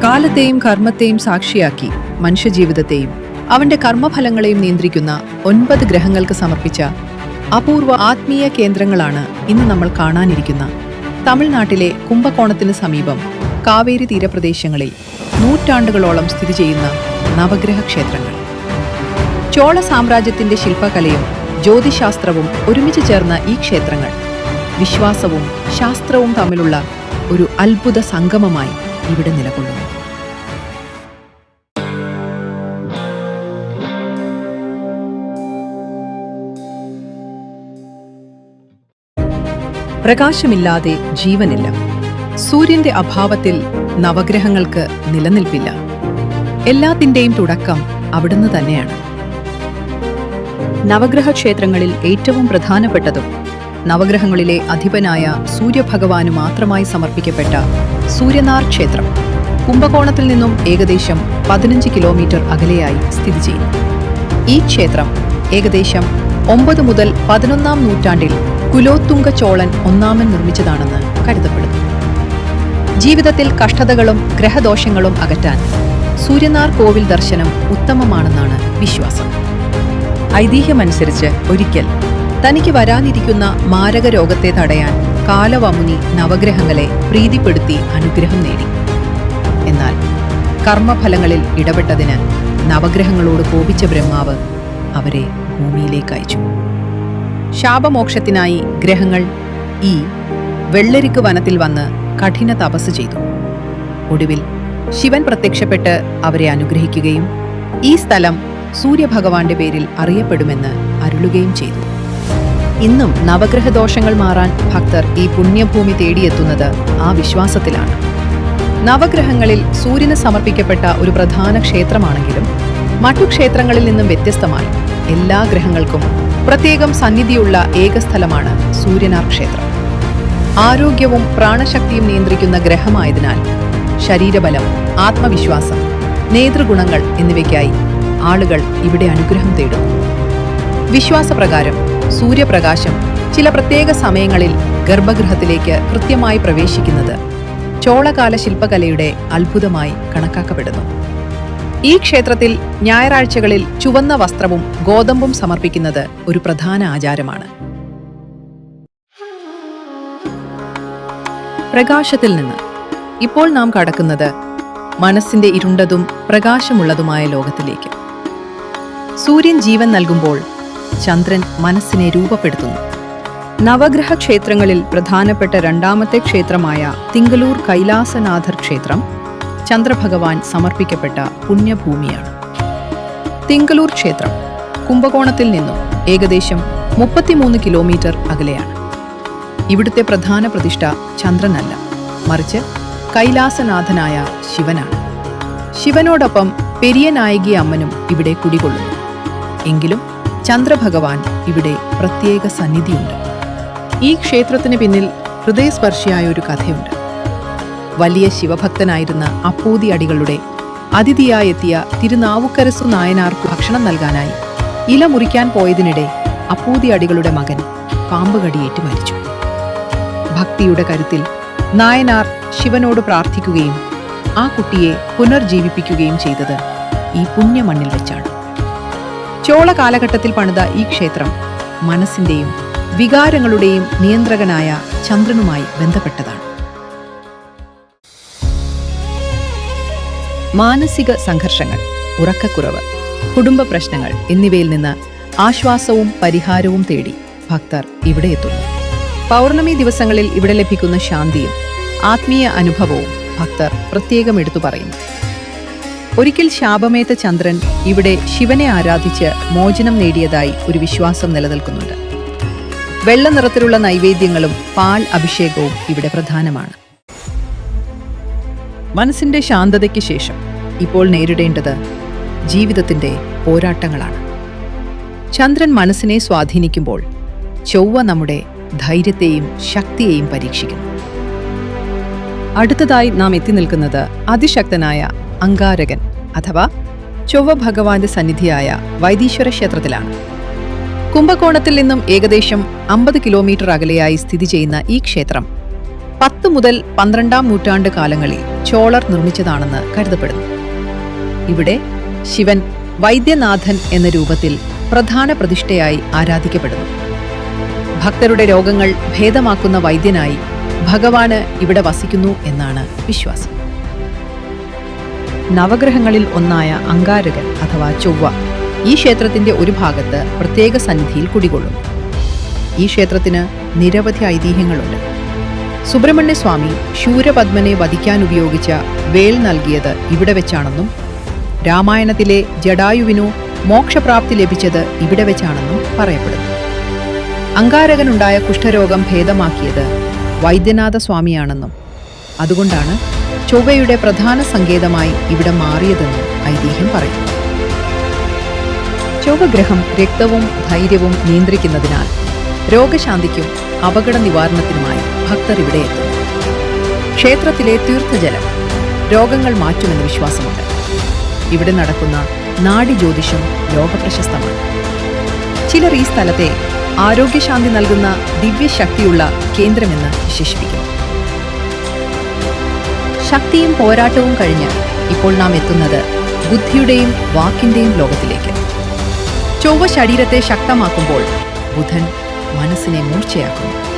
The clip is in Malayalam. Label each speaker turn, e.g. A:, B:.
A: കാലത്തെയും കർമ്മത്തെയും സാക്ഷിയാക്കി മനുഷ്യജീവിതത്തെയും അവന്റെ കർമ്മഫലങ്ങളെയും നിയന്ത്രിക്കുന്ന 9 ഗ്രഹങ്ങൾക്ക് സമർപ്പിച്ച അപൂർവ ആത്മീയ കേന്ദ്രങ്ങളാണ് ഇന്ന് നമ്മൾ കാണാനിരിക്കുന്ന തമിഴ്നാട്ടിലെ കുംഭകോണത്തിന് സമീപം കാവേരി തീരപ്രദേശങ്ങളിൽ നൂറ്റാണ്ടുകളോളം സ്ഥിതി ചെയ്യുന്ന നവഗ്രഹ ക്ഷേത്രങ്ങൾ. ചോള സാമ്രാജ്യത്തിന്റെ ശില്പകലയും ജ്യോതിശാസ്ത്രവും ഒരുമിച്ച് ചേർന്ന ഈ ക്ഷേത്രങ്ങൾ വിശ്വാസവും ശാസ്ത്രവും തമ്മിലുള്ള ഒരു അത്ഭുത സംഗമമായി ഇവിടെ നിലകൊള്ളുന്നു. പ്രകാശമില്ലാതെ ജീവനില്ല. സൂര്യന്റെ അഭാവത്തിൽ നവഗ്രഹങ്ങൾക്ക് നിലനിൽപ്പില്ല. എല്ലാത്തിന്റെയും തുടക്കം അവിടുന്ന് തന്നെയാണ്. നവഗ്രഹ ക്ഷേത്രങ്ങളിൽ ഏറ്റവും പ്രധാനപ്പെട്ടതും നവഗ്രഹങ്ങളിലെ അധിപനായ സൂര്യഭഗവാന് മാത്രമായി സമർപ്പിക്കപ്പെട്ട സൂര്യനാർ ക്ഷേത്രം കുംഭകോണത്തിൽ നിന്നും ഏകദേശം 15 കിലോമീറ്റർ അകലെയായി സ്ഥിതി ചെയ്യുന്നു. ഈ ക്ഷേത്രം ഏകദേശം 9 മുതൽ 11 നൂറ്റാണ്ടിൽ കുലോത്തുംഗ ചോളൻ ഒന്നാമൻ നിർമ്മിച്ചതാണെന്ന് കരുതപ്പെടുന്നു. ജീവിതത്തിൽ കഷ്ടതകളും ഗ്രഹദോഷങ്ങളും അകറ്റാൻ സൂര്യനാർ കോവിൽ ദർശനം ഉത്തമമാണെന്നാണ് വിശ്വാസം. ഐതിഹ്യമനുസരിച്ച് ഒരിക്കൽ തനിക്ക് വരാനിരിക്കുന്ന മാരക രോഗത്തെ തടയാൻ കാലവമുനി നവഗ്രഹങ്ങളെ പ്രീതിപ്പെടുത്തി അനുഗ്രഹം നേടി. എന്നാൽ കർമ്മഫലങ്ങളിൽ ഇടപെട്ടതിന് നവഗ്രഹങ്ങളോട് കോപിച്ച ബ്രഹ്മാവ് അവരെ ഭൂമിയിലേക്ക് അയച്ചു. ശാപമോക്ഷത്തിനായി ഗ്രഹങ്ങൾ ഈ വെള്ളരിക്ക് വനത്തിൽ വന്ന് കഠിന തപസ് ചെയ്തു. ഒടുവിൽ ശിവൻ പ്രത്യക്ഷപ്പെട്ട് അവരെ അനുഗ്രഹിക്കുകയും ഈ സ്ഥലം സൂര്യഭഗവാന്റെ പേരിൽ അറിയപ്പെടുമെന്ന് അരുളുകയും ചെയ്തു. ഇന്നും നവഗ്രഹദോഷങ്ങൾ മാറാൻ ഭക്തർ ഈ പുണ്യഭൂമി തേടിയെത്തുന്നത് ആ വിശ്വാസത്തിലാണ്. നവഗ്രഹങ്ങളിൽ സൂര്യന് സമർപ്പിക്കപ്പെട്ട ഒരു പ്രധാന ക്ഷേത്രമാണെങ്കിലും മറ്റു ക്ഷേത്രങ്ങളിൽ നിന്നും വ്യത്യസ്തമായി എല്ലാ ഗ്രഹങ്ങൾക്കും പ്രത്യേകം സന്നിധിയുള്ള ഏക സ്ഥലമാണ് സൂര്യനാർ ക്ഷേത്രം. ആരോഗ്യവും പ്രാണശക്തിയും നിയന്ത്രിക്കുന്ന ഗ്രഹമായതിനാൽ ശരീരബലം, ആത്മവിശ്വാസം, നേതൃഗുണങ്ങൾ എന്നിവയ്ക്കായി ആളുകൾ ഇവിടെ അനുഗ്രഹം തേടുന്നു. വിശ്വാസപ്രകാരം സൂര്യപ്രകാശം ചില പ്രത്യേക സമയങ്ങളിൽ ഗർഭഗൃഹത്തിലേക്ക് കൃത്യമായി പ്രവേശിക്കുന്നത് ചോളകാല ശില്പകലയുടെ അത്ഭുതമായി കണക്കാക്കപ്പെടുന്നു. ഈ ക്ഷേത്രത്തിൽ ഞായറാഴ്ചകളിൽ ചുവന്ന വസ്ത്രവും ഗോതമ്പും സമർപ്പിക്കുന്നത് ഒരു പ്രധാന ആചാരമാണ്. പ്രകാശത്തിൽ നിന്ന് ഇപ്പോൾ നാം കടക്കുന്നത് മനസ്സിന്റെ ഇരുണ്ടതും പ്രകാശമുള്ളതുമായ ലോകത്തിലേക്ക്. സൂര്യൻ ജീവൻ നൽകുമ്പോൾ ചന്ദ്രൻ മനസ്സിനെ രൂപപ്പെടുത്തുന്നു. നവഗ്രഹ ക്ഷേത്രങ്ങളിൽ പ്രധാനപ്പെട്ട രണ്ടാമത്തെ ക്ഷേത്രമായ തിങ്കലൂർ കൈലാസനാഥർ ക്ഷേത്രം ചന്ദ്രഭഗവാൻ സമർപ്പിക്കപ്പെട്ട പുണ്യഭൂമിയാണ്. തിങ്കലൂർ ക്ഷേത്രം കുംഭകോണത്തിൽ നിന്നും ഏകദേശം 33 കിലോമീറ്റർ അകലെയാണ്. ഇവിടുത്തെ പ്രധാന പ്രതിഷ്ഠ ചന്ദ്രനല്ല, മറിച്ച് കൈലാസനാഥനായ ശിവനാണ്. ശിവനോടൊപ്പം പെരിയ നായകി അമ്മനും ഇവിടെ കുടികൊള്ളുന്നു. എങ്കിലും ചന്ദ്രഭഗവാൻ ഇവിടെ പ്രത്യേക സന്നിധിയുണ്ട്. ഈ ക്ഷേത്രത്തിന് പിന്നിൽ ഹൃദയസ്പർശിയായ ഒരു കഥയുണ്ട്. വലിയ ശിവഭക്തനായിരുന്ന അപ്പൂതി അടികളുടെ അതിഥിയായെത്തിയ തിരുനാവുക്കരസു നായനാർക്കു ഭക്ഷണം നൽകാനായി ഇല മുറിക്കാൻ പോയതിനിടെ അപ്പൂതി അടികളുടെ മകൻ പാമ്പ് കടിയേറ്റ് മരിച്ചു. ഭക്തിയുടെ കരുത്തിൽ നായനാർ ശിവനോട് പ്രാർത്ഥിക്കുകയും ആ കുട്ടിയെ പുനർജീവിപ്പിക്കുകയും ചെയ്തത് ഈ പുണ്യമണ്ണിൽ വെച്ചാണ്. ചോള കാലഘട്ടത്തിൽ പണിത ഈ ക്ഷേത്രം മനസ്സിന്റെയും വികാരങ്ങളുടെയും നിയന്ത്രകനായ ചന്ദ്രനുമായി ബന്ധപ്പെട്ടതാണ്. മാനസിക സംഘർഷങ്ങൾ, ഉറക്കക്കുറവ്, കുടുംബ പ്രശ്നങ്ങൾ എന്നിവയിൽ നിന്ന് ആശ്വാസവും പരിഹാരവും തേടി ഭക്തർ ഇവിടെ എത്തുന്നു. പൗർണമി ദിവസങ്ങളിൽ ഇവിടെ ലഭിക്കുന്ന ശാന്തിയും ആത്മീയ അനുഭവവും ഭക്തർ പ്രത്യേകം എടുത്തു പറയുന്നു. ഒരിക്കൽ ശാപമേറ്റ ചന്ദ്രൻ ഇവിടെ ശിവനെ ആരാധിച്ച് മോചനം നേടിയതായി ഒരു വിശ്വാസം നിലനിൽക്കുന്നുണ്ട്. വെള്ള നിറത്തിലുള്ള നൈവേദ്യങ്ങളും പാൽ അഭിഷേകവും ഇവിടെ പ്രധാനമാണ്. മനസ്സിന്റെ ശാന്തതയ്ക്ക് ശേഷം ഇപ്പോൾ നേരിടേണ്ടത് ജീവിതത്തിന്റെ പോരാട്ടങ്ങളാണ്. ചന്ദ്രൻ മനസ്സിനെ സ്വാധീനിക്കുമ്പോൾ ചൊവ്വ നമ്മുടെ ധൈര്യത്തെയും ശക്തിയെയും പരീക്ഷിക്കുന്നു. അടുത്തതായി നാം എത്തി നിൽക്കുന്നത് അതിശക്തനായ അങ്കാരകൻ അഥവാ ചൊവ്വ ഭഗവാന്റെ സന്നിധിയായ വൈദീശ്വര ക്ഷേത്രത്തിലാണ്. കുംഭകോണത്തിൽ നിന്നും ഏകദേശം 50 കിലോമീറ്റർ അകലെയായി സ്ഥിതി ചെയ്യുന്ന ഈ ക്ഷേത്രം 10 മുതൽ 12 നൂറ്റാണ്ട് കാലങ്ങളിൽ ചോളർ നിർമ്മിച്ചതാണെന്ന് കരുതപ്പെടുന്നു. ഇവിടെ ശിവൻ വൈദ്യനാഥൻ എന്ന രൂപത്തിൽ പ്രധാന പ്രതിഷ്ഠയായി ആരാധിക്കപ്പെടുന്നു. ഭക്തരുടെ രോഗങ്ങൾ ഭേദമാക്കുന്ന വൈദ്യനായി ഭഗവാന് ഇവിടെ വസിക്കുന്നു എന്നാണ് വിശ്വാസം. നവഗ്രഹങ്ങളിൽ ഒന്നായ അങ്കാരകൻ അഥവാ ചൊവ്വ ഈ ക്ഷേത്രത്തിന്റെ ഒരു ഭാഗത്ത് പ്രത്യേക സന്നിധിയിൽ കുടികൊള്ളുന്നു. ഈ ക്ഷേത്രത്തിന് നിരവധി ഐതിഹ്യങ്ങളുണ്ട്. സുബ്രഹ്മണ്യസ്വാമി ശൂരപദ്മനെ വധിക്കാൻ ഉപയോഗിച്ച വേൽ നൽകിയത് ഇവിടെ വെച്ചാണെന്നും രാമായണത്തിലെ ജടായുവിനു മോക്ഷപ്രാപ്തി ലഭിച്ചത് ഇവിടെ വെച്ചാണെന്നും പറയപ്പെടുന്നു. അങ്കാരകനുണ്ടായ കുഷ്ഠരോഗം ഭേദമാക്കിയത് വൈദ്യനാഥ സ്വാമിയാണെന്നും അതുകൊണ്ടാണ് ചൊവ്വയുടെ പ്രധാന സങ്കേതമായി ഇവിടെ മാറിയതെന്നും ഐതിഹ്യം പറയുന്നു. ചൊവ്വഗ്രഹം രക്തവും ധൈര്യവും നിയന്ത്രിക്കുന്നതിനാൽ രോഗശാന്തിക്കും അപകട നിവാരണത്തിനുമായി ഭക്തർ ഇവിടെ എത്തുന്നു. ക്ഷേത്രത്തിലെ തീർത്ഥജലം രോഗങ്ങൾ മാറ്റുമെന്ന് വിശ്വാസമുണ്ട്. ഇവിടെ നടക്കുന്ന നാഡിജ്യോതിഷം ലോകപ്രശസ്തമാണ്. ചിലർ ഈ സ്ഥലത്തെ ആരോഗ്യശാന്തി നൽകുന്ന ദിവ്യശക്തിയുള്ള കേന്ദ്രമെന്ന് വിശേഷിപ്പിക്കുന്നു. ശക്തിയും പോരാട്ടവും കഴിഞ്ഞ് ഇപ്പോൾ നാം എത്തുന്നത് ബുദ്ധിയുടെയും വാക്കിന്റെയും ലോകത്തിലേക്ക്. ചൊവ്വ ശരീരത്തെ ശക്തമാക്കുമ്പോൾ ബുധൻ മനസ്സിനെ മൂർച്ചയാക്കുന്നു.